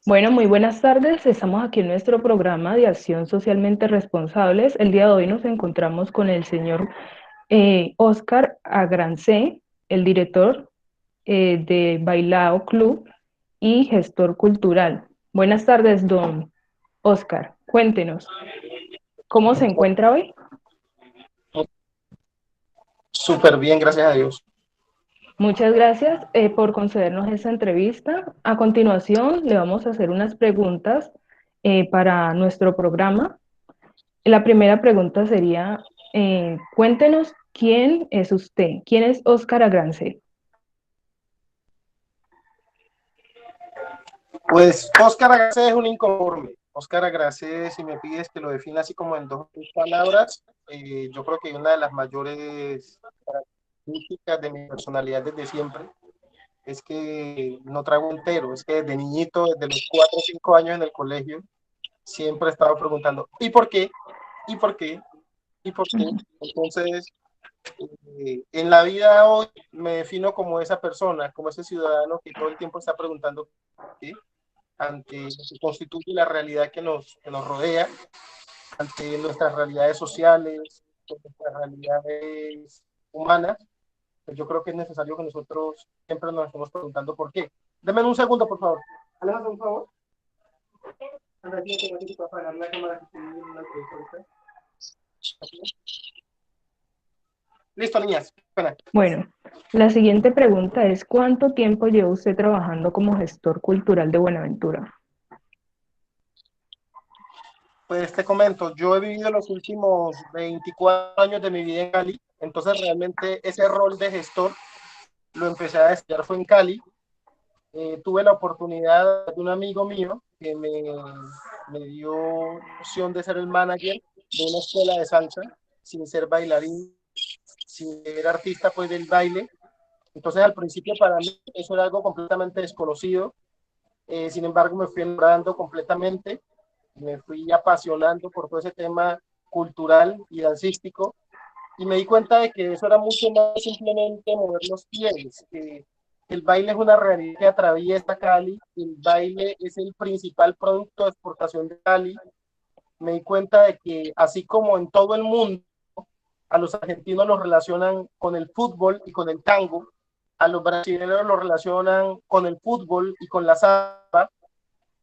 Bueno, muy buenas tardes. Estamos aquí en nuestro programa de acción socialmente responsables. El día de hoy nos encontramos con el señor Oscar Agrancé, el director de Bailao Club y gestor cultural. Buenas tardes, don Oscar. Cuéntenos, ¿cómo se encuentra hoy? Súper bien, gracias a Dios. Muchas gracias por concedernos esta entrevista. A continuación, le vamos a hacer unas preguntas para nuestro programa. La primera pregunta sería, cuéntenos quién es usted, quién es Óscar Agrance. Pues Óscar Agracé es un inconforme. Óscar Agracé, si me pides que lo defina así como en dos palabras, yo creo que una de las mayores características de mi personalidad desde siempre es que no trago entero, es que desde niñito, desde los 4 o 5 años en el colegio, siempre he estado preguntando, ¿y por qué? ¿Y por qué? ¿Y por qué? Entonces, en la vida hoy me defino como esa persona, como ese ciudadano que todo el tiempo está preguntando ¿por qué? Ante lo que constituye la realidad que nos rodea, ante nuestras realidades sociales, nuestras realidades humanas, pues yo creo que es necesario que nosotros siempre nos estemos preguntando por qué. Deme un segundo, por favor. Alejandro, por favor. Listo, niñas. Buena. Bueno, la siguiente pregunta es, ¿cuánto tiempo lleva usted trabajando como gestor cultural de Buenaventura? Pues te comento, yo he vivido los últimos 24 años de mi vida en Cali, entonces realmente ese rol de gestor lo empecé a desarrollar fue en Cali. Tuve la oportunidad de un amigo mío que me dio opción de ser el manager de una escuela de salsa, sin ser bailarín, sin ser artista pues del baile. Entonces al principio para mí eso era algo completamente desconocido, sin embargo me fui enamorando completamente, me fui apasionando por todo ese tema cultural y dancístico y me di cuenta de que eso era mucho más simplemente mover los pies, que el baile es una realidad que atraviesa Cali, el baile es el principal producto de exportación de Cali. Me di cuenta de que así como en todo el mundo a los argentinos los relacionan con el fútbol y con el tango, a los brasileños los relacionan con el fútbol y con la salsa,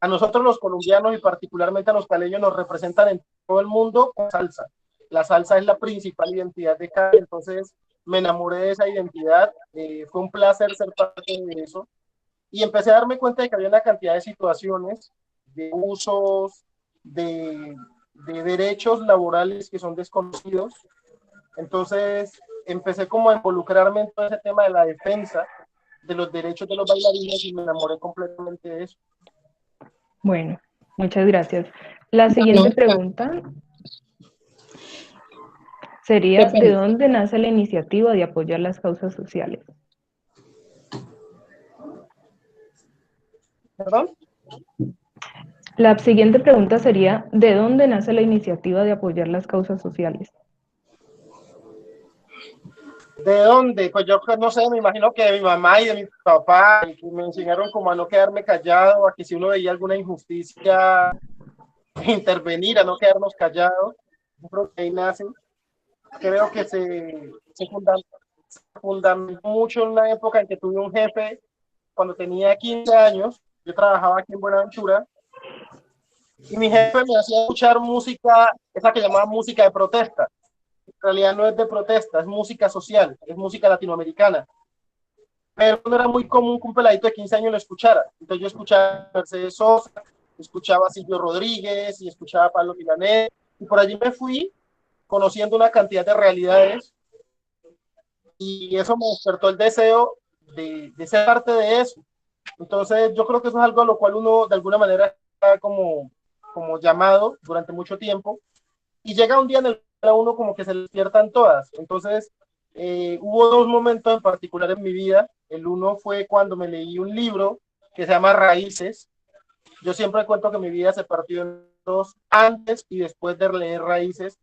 a nosotros los colombianos y particularmente a los caleños nos representan en todo el mundo con salsa. La salsa es la principal identidad de Cali, entonces me enamoré de esa identidad, fue un placer ser parte de eso y empecé a darme cuenta de que había una cantidad de situaciones, de usos, de derechos laborales que son desconocidos. Entonces empecé como a involucrarme en todo ese tema de la defensa de los derechos de los bailarines y me enamoré completamente de eso. Bueno, muchas gracias. La siguiente pregunta sería, ¿de dónde nace la iniciativa de apoyar las causas sociales? ¿Perdón? La siguiente pregunta sería, ¿de dónde nace la iniciativa de apoyar las causas sociales? ¿De dónde? Pues yo no sé, me imagino que de mi mamá y de mi papá, que me enseñaron como a no quedarme callado, a que si uno veía alguna injusticia, intervenir, a no quedarnos callados. Yo creo que ahí nace. Creo que se fundamentó mucho en una época en que tuve un jefe, cuando tenía 15 años, yo trabajaba aquí en Buenaventura, y mi jefe me hacía escuchar música, esa que llamaba música de protesta. En realidad no es de protesta, es música social, es música latinoamericana. Pero no era muy común que un peladito de 15 años lo escuchara. Entonces yo escuchaba a Mercedes Sosa, escuchaba a Silvio Rodríguez y escuchaba a Pablo Milanés. Y por allí me fui conociendo una cantidad de realidades y eso me despertó el deseo de ser parte de eso. Entonces yo creo que eso es algo a lo cual uno de alguna manera está como llamado durante mucho tiempo y llega un día en el que a uno como que se le despiertan todas. Entonces, hubo dos momentos en particular en mi vida. El uno fue cuando me leí un libro que se llama Raíces. Yo siempre cuento que mi vida se partió en dos, antes y después de leer Raíces,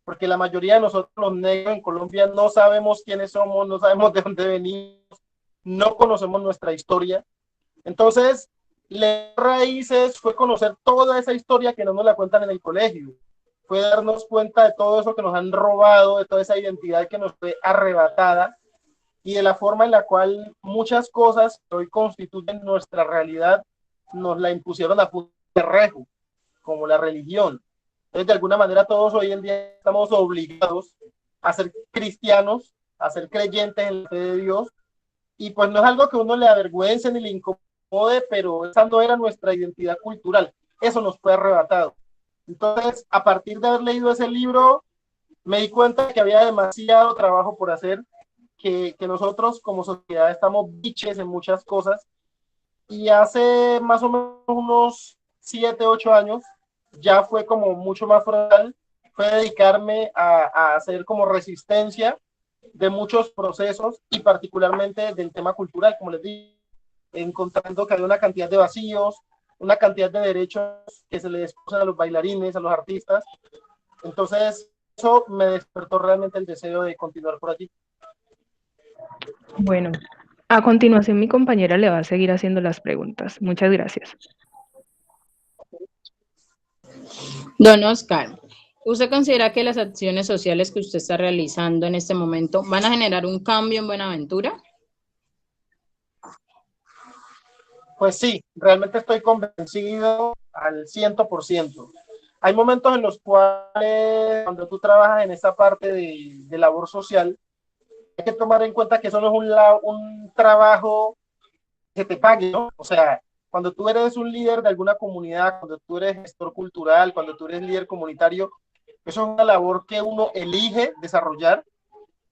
porque la mayoría de nosotros los negros en Colombia no sabemos quiénes somos, no sabemos de dónde venimos, no conocemos nuestra historia. Entonces, Leer raíces fue conocer toda esa historia que no nos la cuentan en el colegio, fue darnos cuenta de todo eso que nos han robado, de toda esa identidad que nos fue arrebatada y de la forma en la cual muchas cosas que hoy constituyen nuestra realidad nos la impusieron a punto de rejo, como la religión. Entonces, de alguna manera, todos hoy en día estamos obligados a ser cristianos, a ser creyentes en la fe de Dios, y pues no es algo que uno le avergüence ni le incomode, pero esa no era nuestra identidad cultural. Eso nos fue arrebatado. Entonces, a partir de haber leído ese libro, me di cuenta que había demasiado trabajo por hacer, que nosotros como sociedad estamos biches en muchas cosas, y hace más o menos unos 7, 8 años ya fue como mucho más frontal, fue dedicarme a hacer como resistencia de muchos procesos y particularmente del tema cultural, como les digo, encontrando que hay una cantidad de vacíos, una cantidad de derechos que se le desposan a los bailarines, a los artistas. Entonces, eso me despertó realmente el deseo de continuar por allí. Bueno, a continuación mi compañera le va a seguir haciendo las preguntas. Muchas gracias. Don Oscar, ¿usted considera que las acciones sociales que usted está realizando en este momento van a generar un cambio en Buenaventura? Pues sí, realmente estoy convencido al 100%. Hay momentos en los cuales, cuando tú trabajas en esa parte de labor social, hay que tomar en cuenta que eso no es un trabajo que te pague, ¿no? O sea, cuando tú eres un líder de alguna comunidad, cuando tú eres gestor cultural, cuando tú eres líder comunitario, eso es una labor que uno elige desarrollar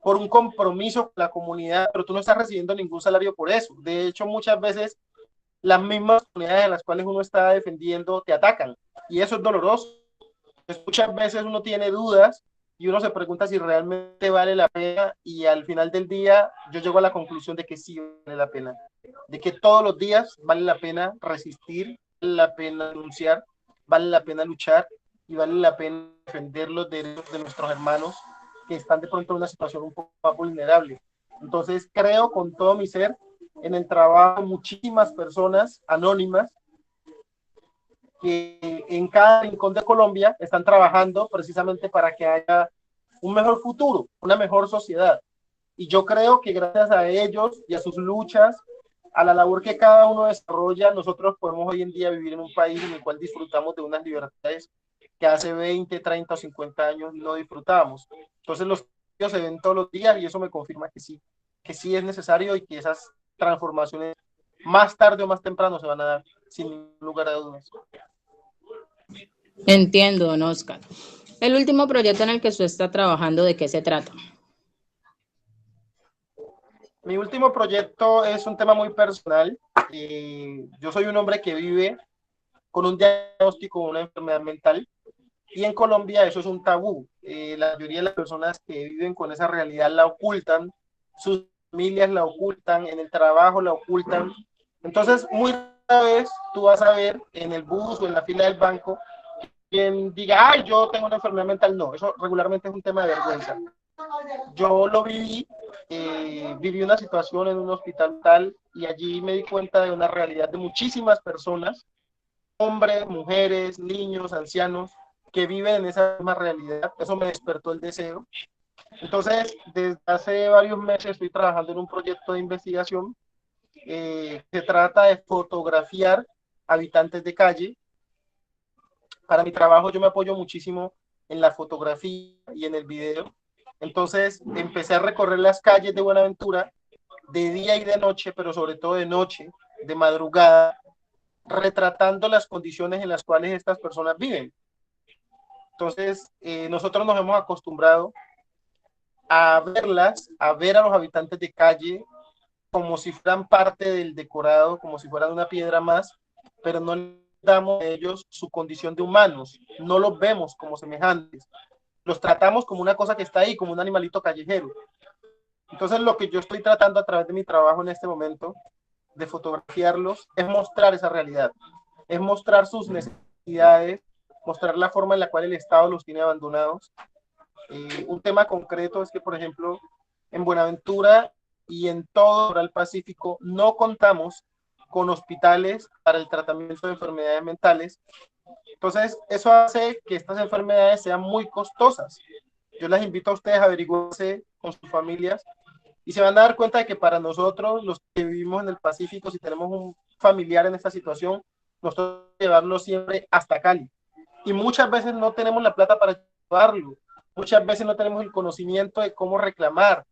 por un compromiso con la comunidad, pero tú no estás recibiendo ningún salario por eso. De hecho, muchas veces las mismas comunidades en las cuales uno está defendiendo te atacan y eso es doloroso. Muchas veces uno tiene dudas y uno se pregunta si realmente vale la pena y al final del día yo llego a la conclusión de que sí vale la pena, de que todos los días vale la pena resistir, vale la pena denunciar, vale la pena luchar y vale la pena defender los derechos de nuestros hermanos que están de pronto en una situación un poco más vulnerable. Entonces creo con todo mi ser en el trabajo de muchísimas personas anónimas que en cada rincón de Colombia están trabajando precisamente para que haya un mejor futuro, una mejor sociedad. Y yo creo que gracias a ellos y a sus luchas, a la labor que cada uno desarrolla, nosotros podemos hoy en día vivir en un país en el cual disfrutamos de unas libertades que hace 20, 30 o 50 años no disfrutábamos. Entonces los cambios se ven todos los días y eso me confirma que sí es necesario y que esas transformaciones más tarde o más temprano se van a dar, sin lugar a dudas. Entiendo, don Oscar. El último proyecto en el que usted está trabajando, ¿de qué se trata? Mi último proyecto es un tema muy personal. Yo soy un hombre que vive con un diagnóstico de una enfermedad mental y en Colombia eso es un tabú. La mayoría de las personas que viven con esa realidad la ocultan, sus familias la ocultan, en el trabajo la ocultan. Entonces, muy rara vez tú vas a ver en el bus o en la fila del banco quien diga, ay, yo tengo una enfermedad mental. No, eso regularmente es un tema de vergüenza. Yo lo viví, viví una situación en un hospital tal y allí me di cuenta de una realidad de muchísimas personas, hombres, mujeres, niños, ancianos, que viven en esa misma realidad. Eso me despertó el deseo. Entonces, desde hace varios meses estoy trabajando en un proyecto de investigación que trata de fotografiar habitantes de calle. Para mi trabajo yo me apoyo muchísimo en la fotografía y en el video. Entonces empecé a recorrer las calles de Buenaventura de día y de noche, pero sobre todo de noche, de madrugada, retratando las condiciones en las cuales estas personas viven. Entonces, nosotros nos hemos acostumbrado a verlas, a ver a los habitantes de calle como si fueran parte del decorado, como si fueran una piedra más, pero no les damos a ellos su condición de humanos, no los vemos como semejantes, los tratamos como una cosa que está ahí, como un animalito callejero. Entonces lo que yo estoy tratando a través de mi trabajo en este momento, de fotografiarlos, es mostrar esa realidad, es mostrar sus necesidades, mostrar la forma en la cual el Estado los tiene abandonados. Un tema concreto es que, por ejemplo, en Buenaventura y en todo el Pacífico no contamos con hospitales para el tratamiento de enfermedades mentales. Entonces, eso hace que estas enfermedades sean muy costosas. Yo les invito a ustedes a averiguarse con sus familias y se van a dar cuenta de que para nosotros, los que vivimos en el Pacífico, si tenemos un familiar en esta situación, nos toca llevarlo siempre hasta Cali. Y muchas veces no tenemos la plata para llevarlo. Muchas veces no tenemos el conocimiento de cómo reclamar,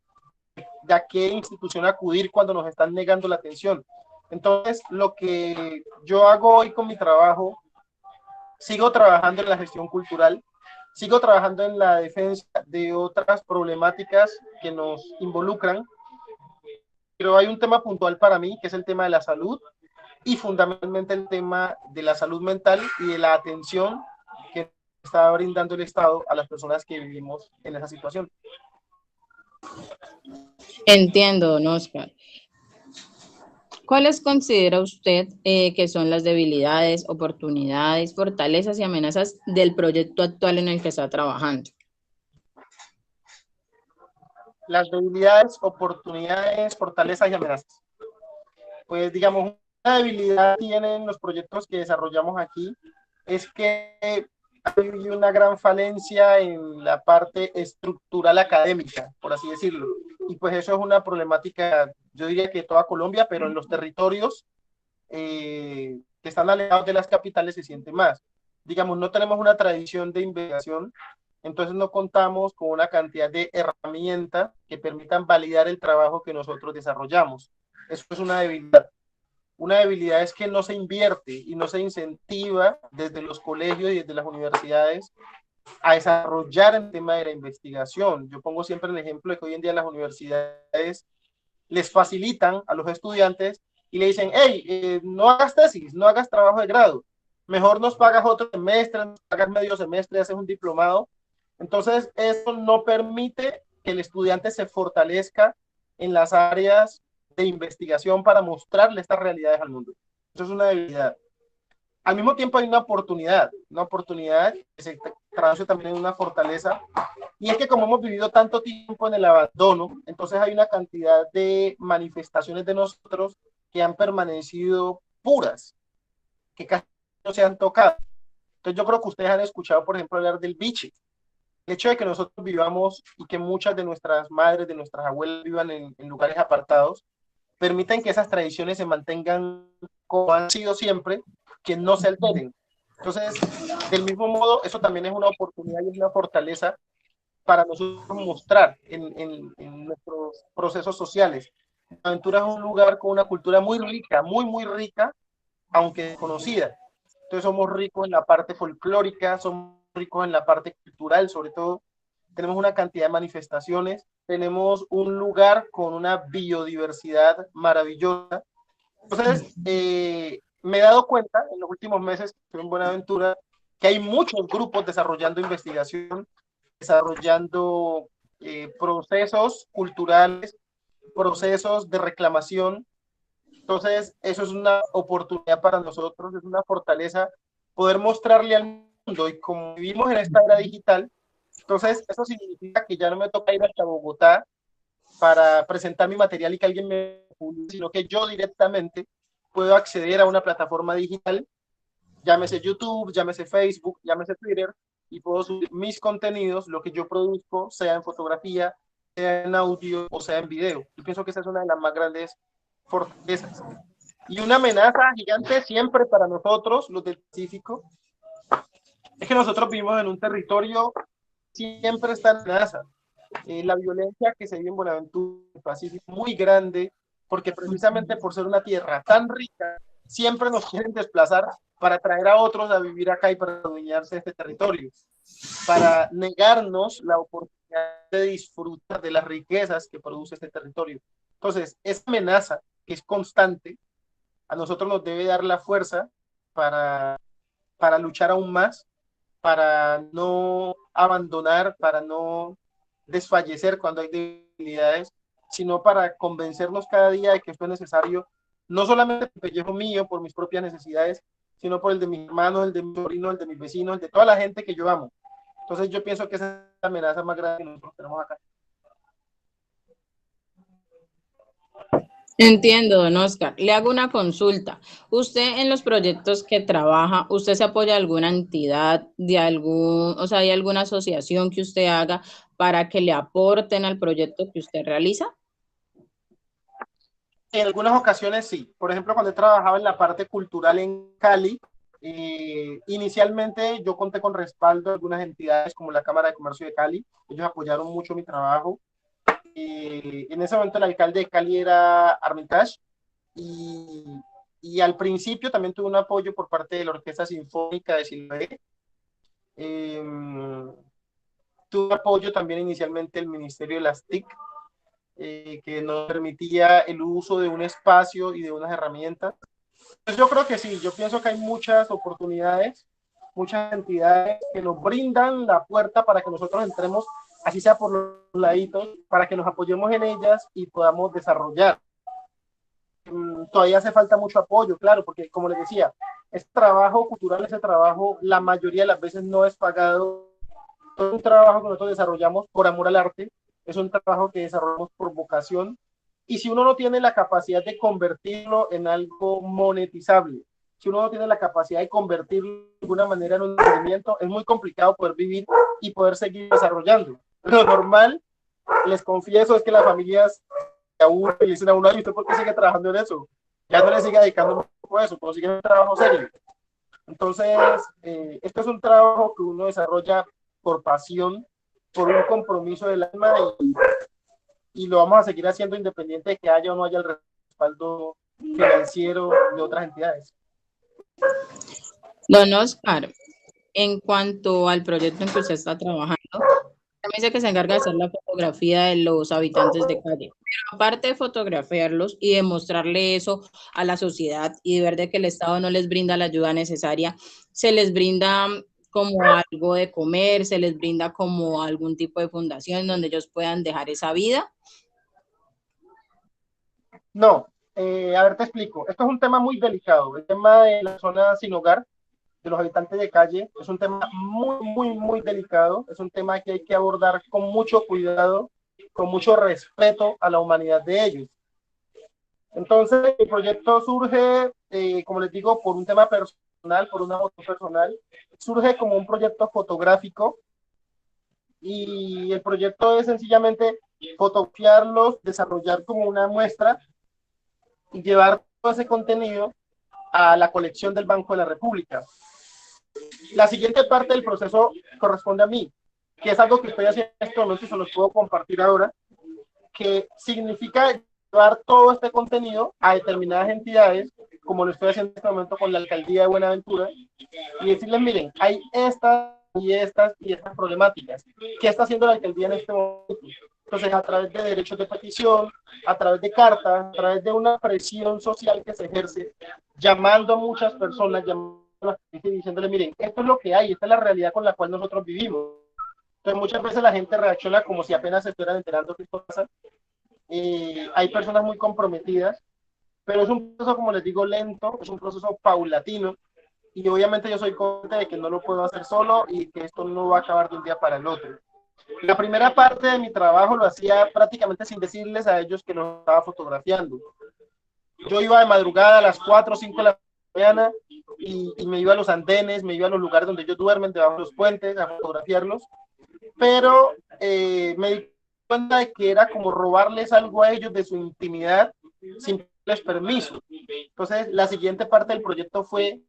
de a qué institución acudir cuando nos están negando la atención. Entonces, lo que yo hago hoy con mi trabajo, sigo trabajando en la gestión cultural, sigo trabajando en la defensa de otras problemáticas que nos involucran, pero hay un tema puntual para mí, que es el tema de la salud y fundamentalmente el tema de la salud mental y de la atención que está brindando el Estado a las personas que vivimos en esa situación. Entiendo, don Oscar. ¿Cuáles considera usted que son las debilidades, oportunidades, fortalezas y amenazas del proyecto actual en el que está trabajando? Las debilidades, oportunidades, fortalezas y amenazas. Pues digamos, una debilidad tienen los proyectos que desarrollamos aquí es que hay una gran falencia en la parte estructural académica, por así decirlo. Y pues eso es una problemática, yo diría que toda Colombia, pero en los territorios que están alejados de las capitales se siente más. Digamos, no tenemos una tradición de investigación, entonces no contamos con una cantidad de herramientas que permitan validar el trabajo que nosotros desarrollamos. Eso es una debilidad. Una debilidad es que no se invierte y no se incentiva desde los colegios y desde las universidades a desarrollar el tema de la investigación. Yo pongo siempre el ejemplo de que hoy en día las universidades les facilitan a los estudiantes y le dicen, hey, no hagas tesis, no hagas trabajo de grado, mejor nos pagas otro semestre, nos pagas medio semestre, haces un diplomado. Entonces, eso no permite que el estudiante se fortalezca en las áreas de investigación para mostrarle estas realidades al mundo. Eso es una debilidad. Al mismo tiempo hay una oportunidad que se traduce también en una fortaleza, y es que como hemos vivido tanto tiempo en el abandono, entonces hay una cantidad de manifestaciones de nosotros que han permanecido puras, que casi no se han tocado. Entonces yo creo que ustedes han escuchado, por ejemplo, hablar del biche. El hecho de que nosotros vivamos y que muchas de nuestras madres, de nuestras abuelas vivan en lugares apartados, permiten que esas tradiciones se mantengan como han sido siempre, que no se alteren. Entonces, del mismo modo, eso también es una oportunidad y es una fortaleza para nosotros mostrar en nuestros procesos sociales. Aventura es un lugar con una cultura muy rica, muy rica, aunque desconocida. Entonces somos ricos en la parte folclórica, somos ricos en la parte cultural, sobre todo. Tenemos una cantidad de manifestaciones, tenemos un lugar con una biodiversidad maravillosa. Entonces, me he dado cuenta en los últimos meses que estoy en Buenaventura que hay muchos grupos desarrollando investigación, desarrollando procesos culturales, procesos de reclamación. Entonces, eso es una oportunidad para nosotros, es una fortaleza poder mostrarle al mundo. Y como vivimos en esta era digital, entonces eso significa que ya no me toca ir hasta Bogotá para presentar mi material y que alguien me publique, sino que yo directamente puedo acceder a una plataforma digital, llámese YouTube, llámese Facebook, llámese Twitter, y puedo subir mis contenidos, lo que yo produzco, sea en fotografía, sea en audio o sea en video. Yo pienso que esa es una de las más grandes fortalezas. Y una amenaza gigante siempre para nosotros, los del Pacífico, es que nosotros vivimos en un territorio, siempre está en amenaza. La violencia que se vive en Buenaventura, el Pacífico, muy grande, porque precisamente por ser una tierra tan rica, siempre nos quieren desplazar para traer a otros a vivir acá y para adueñarse de este territorio, para negarnos la oportunidad de disfrutar de las riquezas que produce este territorio. Entonces, esa amenaza que es constante, a nosotros nos debe dar la fuerza para luchar aún más, para no abandonar, para no desfallecer cuando hay debilidades, sino para convencernos cada día de que esto es necesario, no solamente por el pellejo mío, por mis propias necesidades, sino por el de mis hermanos, el de mis sobrinos, el de mis vecinos, el de toda la gente que yo amo. Entonces yo pienso que esa es la amenaza más grande que nosotros tenemos acá. Entiendo, don Oscar. Le hago una consulta. Usted en los proyectos que trabaja, ¿usted se apoya de alguna entidad, de algún, o sea, hay alguna asociación que usted haga para que le aporten al proyecto que usted realiza? En algunas ocasiones sí. Por ejemplo, cuando he trabajado en la parte cultural en Cali, inicialmente yo conté con respaldo de algunas entidades como la Cámara de Comercio de Cali. Ellos apoyaron mucho mi trabajo. En ese momento el alcalde de Cali era Armitage y, y al principio también tuve un apoyo por parte de la Orquesta Sinfónica de Siloé. Eh, Tuve apoyo también inicialmente del Ministerio de las TIC, que nos permitía el uso de un espacio y de unas herramientas. Pues yo creo que sí, yo pienso que hay muchas oportunidades, muchas entidades que nos brindan la puerta para que nosotros entremos, así sea por los laditos, para que nos apoyemos en ellas y podamos desarrollar. Todavía hace falta mucho apoyo, claro, porque como les decía, ese trabajo cultural, ese trabajo, la mayoría de las veces no es pagado. Es un trabajo que nosotros desarrollamos por amor al arte, es un trabajo que desarrollamos por vocación, y si uno no tiene la capacidad de convertirlo en algo monetizable, si uno no tiene la capacidad de convertirlo de alguna manera en un emprendimiento, es muy complicado poder vivir y poder seguir desarrollando. Lo normal, les confieso, es que las familias a uno y le dicen a uno, ¿y usted por qué sigue trabajando en eso? Ya no le sigue dedicando un poco a eso, pero sigue un trabajo serio. Entonces, este es un trabajo que uno desarrolla por pasión, por un compromiso del alma y lo vamos a seguir haciendo independiente de que haya o no haya el respaldo financiero de otras entidades. Don Oscar, en cuanto al proyecto en que usted está trabajando, me dice que se encarga de hacer la fotografía de los habitantes de calle. Pero aparte de fotografiarlos y de mostrarle eso a la sociedad y de ver de que el Estado no les brinda la ayuda necesaria, se les brinda como algo de comer, se les brinda como algún tipo de fundación donde ellos puedan dejar esa vida. No, a ver, te explico. Esto es un tema muy delicado. El tema de la zona sin hogar, de los habitantes de calle, es un tema muy, muy, muy delicado. Es un tema que hay que abordar con mucho cuidado, con mucho respeto a la humanidad de ellos. Entonces, el proyecto surge, como les digo, por un tema personal, por una moción personal. Surge como un proyecto fotográfico y el proyecto es sencillamente fotografiarlos, desarrollar como una muestra y llevar todo ese contenido a la colección del Banco de la República. La siguiente parte del proceso corresponde a mí, que es algo que estoy haciendo en este momento y se los puedo compartir ahora, que significa llevar todo este contenido a determinadas entidades, como lo estoy haciendo en este momento con la Alcaldía de Buenaventura, y decirles, miren, hay estas y estas y estas problemáticas. ¿Qué está haciendo la Alcaldía en este momento? Entonces, a través de derechos de petición, a través de cartas, a través de una presión social que se ejerce, llamando a muchas personas, llamando a la gente y diciéndole, miren, esto es lo que hay, esta es la realidad con la cual nosotros vivimos. Entonces, muchas veces la gente reacciona como si apenas se estuvieran enterando que esto pasa. Hay personas muy comprometidas, pero es un proceso, como les digo, lento, es un proceso paulatino, y obviamente yo soy consciente de que no lo puedo hacer solo y que esto no va a acabar de un día para el otro. La primera parte de mi trabajo lo hacía prácticamente sin decirles a ellos que lo estaba fotografiando. Yo iba de madrugada a las 4 o 5 de la mañana y me iba a los andenes, me iba a los lugares donde ellos duermen, debajo de los puentes, a fotografiarlos, pero me di cuenta de que era como robarles algo a ellos de su intimidad sin darles permiso. Entonces, la siguiente parte del proyecto fue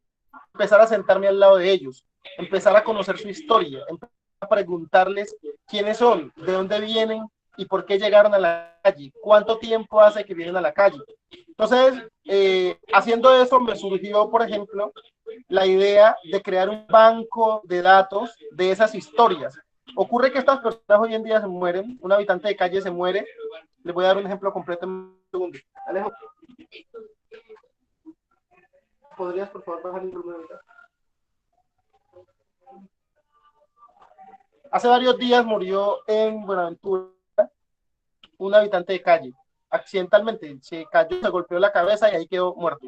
empezar a sentarme al lado de ellos, empezar a conocer su historia, empezar a preguntarles quiénes son, de dónde vienen y por qué llegaron a la calle, cuánto tiempo hace que vienen a la calle. Entonces, haciendo eso me surgió, por ejemplo, la idea de crear un banco de datos de esas historias. Ocurre que estas personas hoy en día se mueren, un habitante de calle se muere. Les voy a dar un ejemplo completo en un segundo. Alejo, ¿podrías por favor bajar el número? Hace varios días murió en Buenaventura un habitante de calle, accidentalmente, se cayó, se golpeó la cabeza y ahí quedó muerto.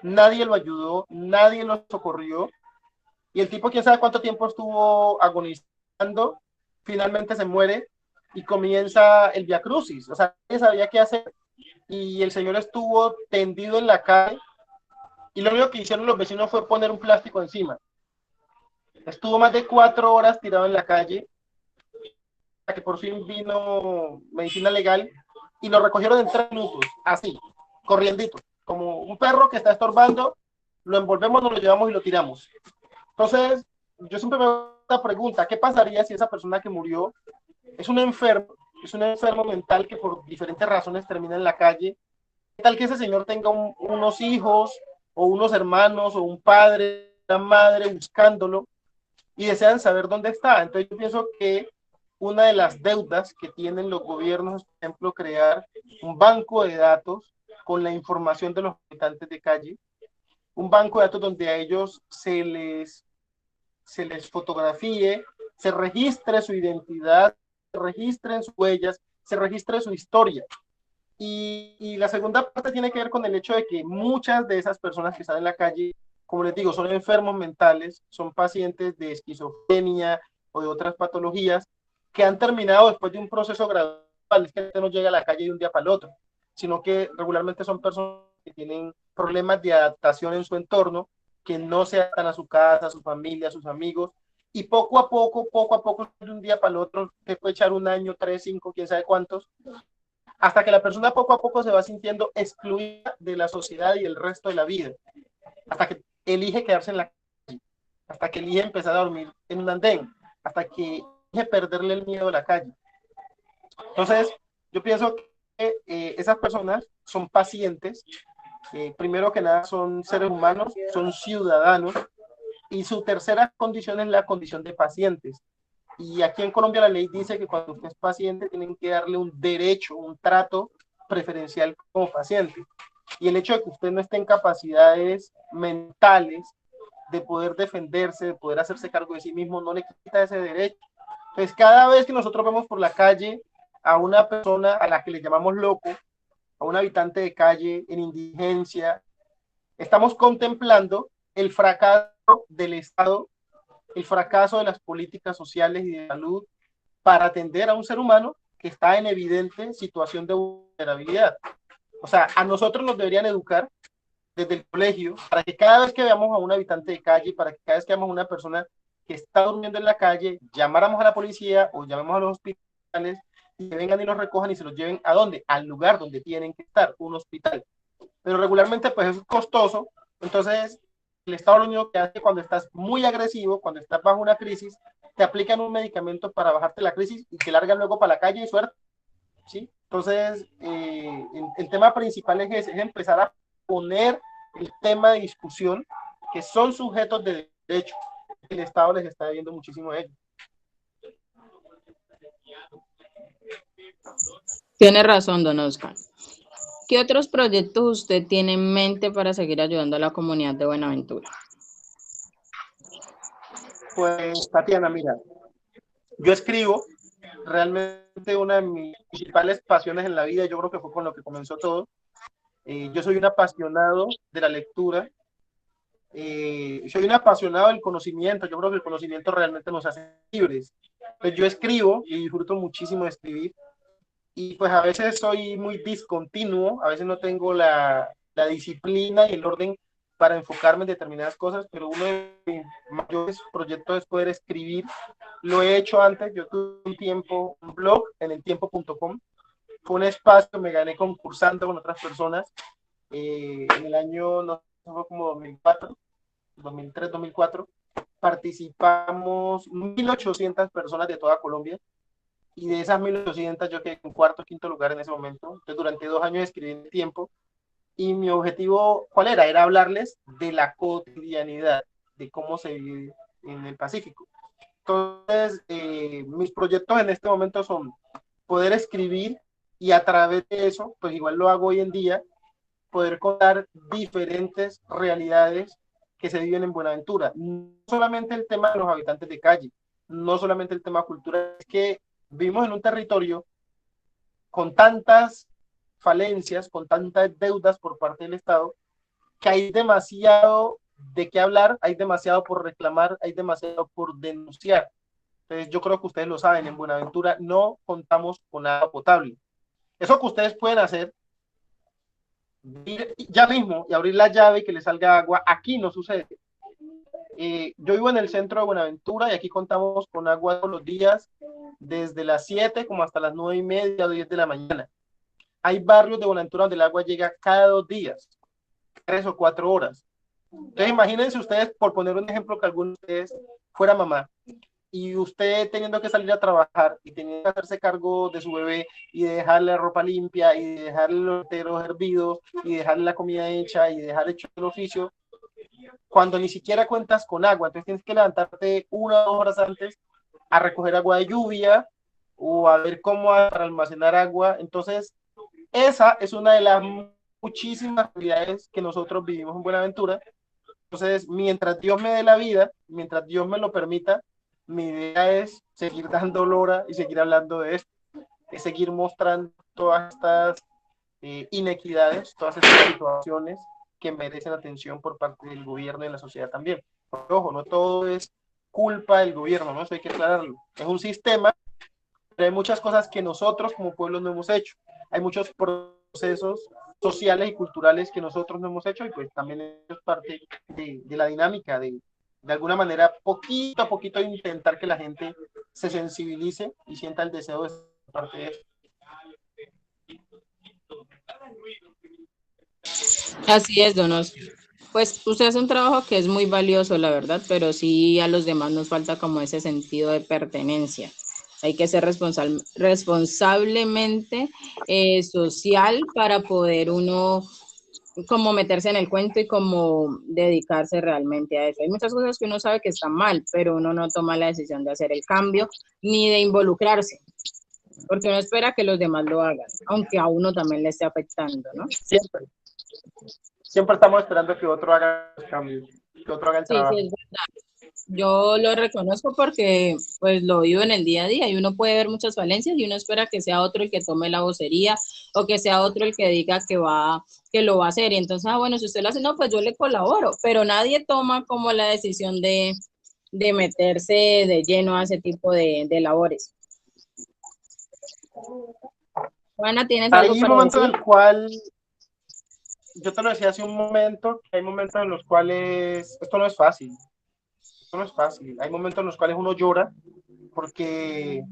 Nadie lo ayudó, nadie lo socorrió, y el tipo, quién sabe cuánto tiempo estuvo agonizando, finalmente se muere y comienza el Via Crucis. O sea, nadie sabía qué hacer. y el señor estuvo tendido en la calle y lo único que hicieron los vecinos fue poner un plástico encima. Estuvo más de 4 horas tirado en la calle hasta que por fin vino medicina legal y lo recogieron en 3 minutos, así, corriendito, como un perro que está estorbando, lo envolvemos, nos lo llevamos y lo tiramos. Entonces, yo siempre me hago la pregunta, ¿qué pasaría si esa persona que murió es un enfermo mental que por diferentes razones termina en la calle? ¿Qué tal que ese señor tenga unos hijos o unos hermanos o un padre, una madre buscándolo y desean saber dónde está? Entonces yo pienso que una de las deudas que tienen los gobiernos es, por ejemplo, crear un banco de datos con la información de los habitantes de calle, un banco de datos donde a ellos se les fotografíe, se registre su identidad, se registren sus huellas, se registre su historia. Y la segunda parte tiene que ver con el hecho de que muchas de esas personas que están en la calle, como les digo, son enfermos mentales, son pacientes de esquizofrenia o de otras patologías que han terminado después de un proceso gradual. Es que no llega a la calle de un día para el otro, sino que regularmente son personas que tienen problemas de adaptación en su entorno, que no se adaptan a su casa, a su familia, a sus amigos, y poco a poco, de un día para el otro, te puede echar un año, 3, 5, quién sabe cuántos, hasta que la persona poco a poco se va sintiendo excluida de la sociedad y el resto de la vida, hasta que elige quedarse en la calle, hasta que elige empezar a dormir en un andén, hasta que elige perderle el miedo a la calle. Entonces, yo pienso que esas personas son pacientes, primero que nada son seres humanos, son ciudadanos, y su tercera condición es la condición de pacientes. Y aquí en Colombia la ley dice que cuando usted es paciente tienen que darle un derecho, un trato preferencial como paciente. Y el hecho de que usted no esté en capacidades mentales de poder defenderse, de poder hacerse cargo de sí mismo, no le quita ese derecho. Entonces, cada vez que nosotros vemos por la calle a una persona a la que le llamamos loco, a un habitante de calle en indigencia, estamos contemplando el fracaso del Estado, el fracaso de las políticas sociales y de salud para atender a un ser humano que está en evidente situación de vulnerabilidad. O sea, a nosotros nos deberían educar desde el colegio para que cada vez que veamos a un habitante de calle, para que cada vez que veamos a una persona que está durmiendo en la calle, llamáramos a la policía o llamemos a los hospitales y que vengan y los recojan y se los lleven ¿a dónde? Al lugar donde tienen que estar, un hospital. Pero regularmente pues es costoso, entonces el Estado lo único que hace cuando estás muy agresivo, cuando estás bajo una crisis, te aplican un medicamento para bajarte la crisis y te largan luego para la calle y suerte, ¿sí? Entonces, el tema principal es empezar a poner el tema de discusión que son sujetos de derecho. El Estado les está debiendo muchísimo a ellos. Tiene razón, don Oscar. ¿Qué otros proyectos usted tiene en mente para seguir ayudando a la comunidad de Buenaventura? Pues, Tatiana, mira, yo escribo, realmente una de mis principales pasiones en la vida, yo creo que fue con lo que comenzó todo. Yo soy un apasionado de la lectura, soy un apasionado del conocimiento, yo creo que el conocimiento realmente nos hace libres. Pues yo escribo y disfruto muchísimo de escribir, y pues a veces soy muy discontinuo, a veces no tengo la disciplina y el orden para enfocarme en determinadas cosas, pero uno de mis mayores proyectos es poder escribir. Lo he hecho antes, yo tuve un tiempo, un blog en eltiempo.com, fue un espacio, me gané concursando con otras personas, en el año, no sé, fue como 2004, 2003, 2004, participamos 1.800 personas de toda Colombia, y de esas 1.800 yo quedé en cuarto, quinto lugar en ese momento. Entonces durante 2 años escribí en el tiempo, y mi objetivo, ¿cuál era? Era hablarles de la cotidianidad, de cómo se vive en el Pacífico. Entonces, mis proyectos en este momento son poder escribir, y a través de eso, pues igual lo hago hoy en día, poder contar diferentes realidades que se viven en Buenaventura. No solamente el tema de los habitantes de calle, no solamente el tema cultural, es que vivimos en un territorio con tantas falencias, con tantas deudas por parte del Estado, que hay demasiado de qué hablar, hay demasiado por reclamar, hay demasiado por denunciar. Entonces yo creo que ustedes lo saben, en Buenaventura no contamos con agua potable. Eso que ustedes pueden hacer ir ya mismo y abrir la llave y que le salga agua, aquí no sucede. Yo vivo en el centro de Buenaventura y aquí contamos con agua todos los días, desde las 7 como hasta las 9:30 o 10 de la mañana. Hay barrios de Buenaventura donde el agua llega cada 2 días, 3 o 4 horas. Entonces imagínense ustedes, por poner un ejemplo, que alguno de ustedes fuera mamá y usted teniendo que salir a trabajar y teniendo que hacerse cargo de su bebé y de dejarle la ropa limpia y de dejarle los enteros hervidos y dejarle la comida hecha y dejarle hecho el oficio, cuando ni siquiera cuentas con agua, entonces tienes que levantarte 1 o 2 horas antes a recoger agua de lluvia o a ver cómo para almacenar agua. Entonces, esa es una de las muchísimas realidades que nosotros vivimos en Buenaventura. Entonces, mientras Dios me dé la vida, mientras Dios me lo permita, mi idea es seguir dando lora y seguir hablando de esto, es seguir mostrando todas estas inequidades, todas estas situaciones que merecen atención por parte del gobierno y de la sociedad también. Porque, ojo, no todo es culpa del gobierno, ¿no? Eso hay que aclararlo. Es un sistema, pero hay muchas cosas que nosotros como pueblo no hemos hecho. Hay muchos procesos sociales y culturales que nosotros no hemos hecho y pues también es parte de la dinámica de alguna manera, poquito a poquito intentar que la gente se sensibilice y sienta el deseo de ser parte de eso. Así es, don Oscar. Pues usted hace un trabajo que es muy valioso, la verdad, pero sí a los demás nos falta como ese sentido de pertenencia. Hay que ser responsablemente social para poder uno como meterse en el cuento y como dedicarse realmente a eso. Hay muchas cosas que uno sabe que están mal, pero uno no toma la decisión de hacer el cambio ni de involucrarse, porque uno espera que los demás lo hagan, aunque a uno también le esté afectando, ¿no? Siempre. Siempre estamos esperando que otro haga los cambios, que otro haga el Sí, sí, trabajo. es verdad. Yo lo reconozco porque pues lo vivo en el día a día y uno puede ver muchas falencias y uno espera que sea otro el que tome la vocería o que sea otro el que diga que lo va a hacer. Y entonces, bueno, si usted lo hace, no, pues yo le colaboro, pero nadie toma como la decisión de meterse de lleno a ese tipo de labores. Juana, ¿tienes algo Hay para momentos en decir? el cual, yo te lo decía hace un momento, que hay momentos en los cuales esto no es fácil. Esto no es fácil. Hay momentos en los cuales uno llora porque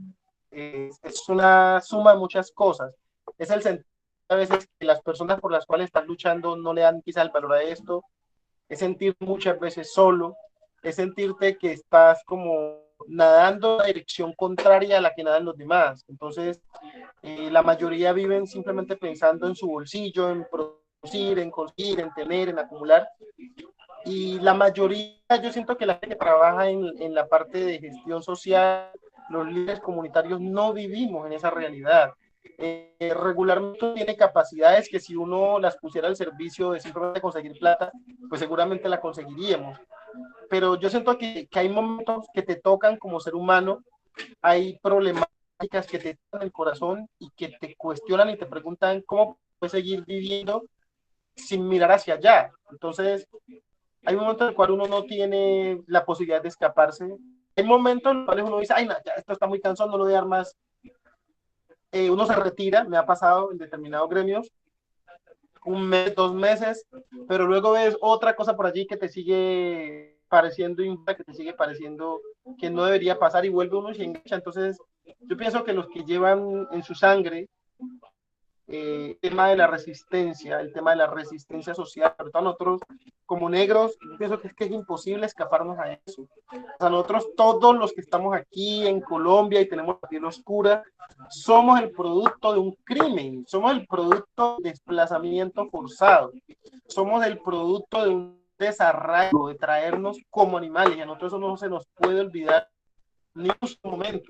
es una suma de muchas cosas. Es el sentido a veces que las personas por las cuales estás luchando no le dan quizá el valor a esto. Es sentir muchas veces solo. Es sentirte que estás como nadando en la dirección contraria a la que nadan los demás. Entonces, la mayoría viven simplemente pensando en su bolsillo, en producir, en conseguir, en tener, en acumular. Y la mayoría, yo siento que la gente que trabaja en la parte de gestión social, los líderes comunitarios, no vivimos en esa realidad. Regularmente tiene capacidades que si uno las pusiera al servicio de simplemente conseguir plata, pues seguramente la conseguiríamos. Pero yo siento que hay momentos que te tocan como ser humano, hay problemáticas que te tocan el corazón y que te cuestionan y te preguntan cómo puedes seguir viviendo sin mirar hacia allá. Entonces, hay momentos en el cual uno no tiene la posibilidad de escaparse. Hay momentos en los cuales uno dice, ay, no, ya esto está muy cansado, no lo voy a dar más. Uno se retira, me ha pasado en determinados gremios, 1 mes, 2 meses, pero luego ves otra cosa por allí que te sigue pareciendo que te sigue pareciendo que no debería pasar y vuelve uno y se engancha. Entonces, yo pienso que los que llevan en su sangre el tema de la resistencia social, sobre todo nosotros como negros, pienso que es imposible escaparnos a eso. O sea, nosotros todos los que estamos aquí en Colombia y tenemos la piel oscura, somos el producto de un crimen, somos el producto de desplazamiento forzado, somos el producto de un desarraigo, de traernos como animales, y a nosotros eso no se nos puede olvidar ni un momento.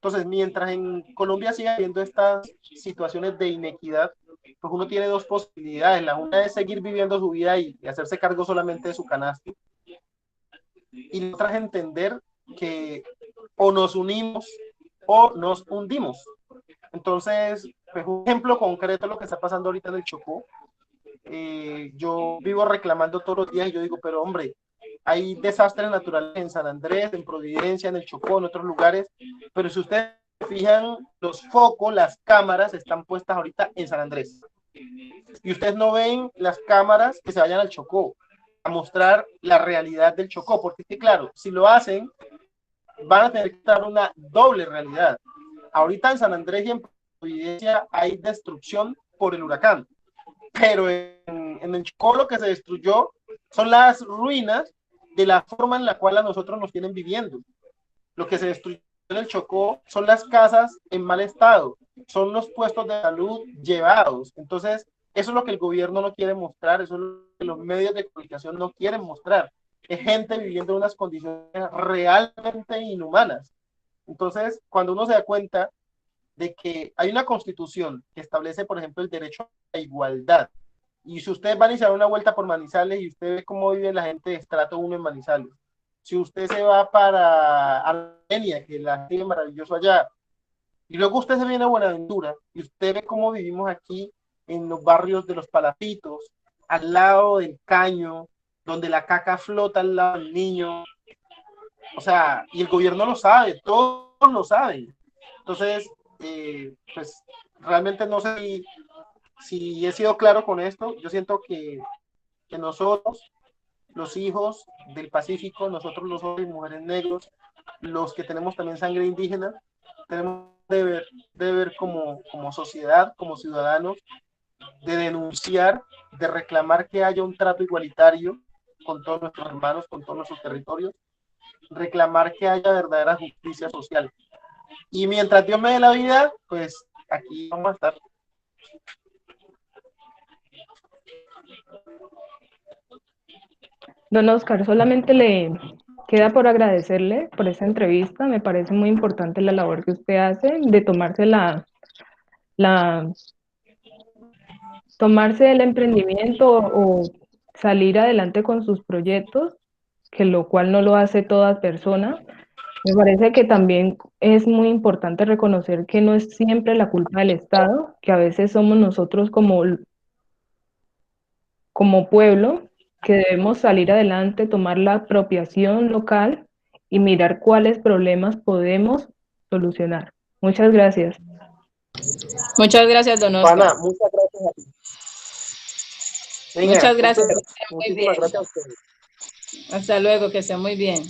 Entonces, mientras en Colombia siga habiendo estas situaciones de inequidad, pues uno tiene dos posibilidades. La una es seguir viviendo su vida y hacerse cargo solamente de su canasto. Y la otra es entender que o nos unimos o nos hundimos. Entonces, pues un ejemplo concreto de lo que está pasando ahorita en el Chocó. Yo vivo reclamando todos los días y yo digo, pero hombre, hay desastres naturales en San Andrés, en Providencia, en el Chocó, en otros lugares, pero si ustedes se fijan, los focos, las cámaras están puestas ahorita en San Andrés. Y ustedes no ven las cámaras que se vayan al Chocó a mostrar la realidad del Chocó, porque es que, claro, si lo hacen, van a tener que dar una doble realidad. Ahorita en San Andrés y en Providencia hay destrucción por el huracán, pero en el Chocó lo que se destruyó son las ruinas de la forma en la cual a nosotros nos tienen viviendo. Lo que se destruyó en el Chocó son las casas en mal estado, son los puestos de salud llevados. Entonces, eso es lo que el gobierno no quiere mostrar, eso es lo que los medios de comunicación no quieren mostrar. Es gente viviendo en unas condiciones realmente inhumanas. Entonces, cuando uno se da cuenta de que hay una constitución que establece, por ejemplo, el derecho a la igualdad, y si ustedes van y se dan una vuelta por Manizales y usted ve cómo vive la gente de estrato 1 en Manizales, si usted se va para Armenia, que la gente es maravilloso allá, y luego usted se viene a Buenaventura y usted ve cómo vivimos aquí en los barrios de los Palafitos, al lado del caño, donde la caca flota al lado del niño, o sea, y el gobierno lo sabe, todos lo saben. Entonces, pues realmente no sé si he sido claro con esto. Yo siento que nosotros, los hijos del Pacífico, nosotros los hombres y mujeres negros, los que tenemos también sangre indígena, tenemos deber como sociedad, como ciudadanos, de denunciar, de reclamar que haya un trato igualitario con todos nuestros hermanos, con todos nuestros territorios, reclamar que haya verdadera justicia social. Y mientras Dios me dé la vida, pues aquí vamos a estar. Don Oscar, solamente le queda por agradecerle por esta entrevista. Me parece muy importante la labor que usted hace de la tomarse el emprendimiento o salir adelante con sus proyectos, que lo cual no lo hace toda persona. Me parece que también es muy importante reconocer que no es siempre la culpa del Estado, que a veces somos nosotros como pueblo que debemos salir adelante, tomar la apropiación local y mirar cuáles problemas podemos solucionar. Muchas gracias. Muchas gracias, don Oscar. Juana, muchas gracias a ti. Venga, Muchas gracias. muchísimas gracias a ustedes. Hasta luego, que esté muy bien.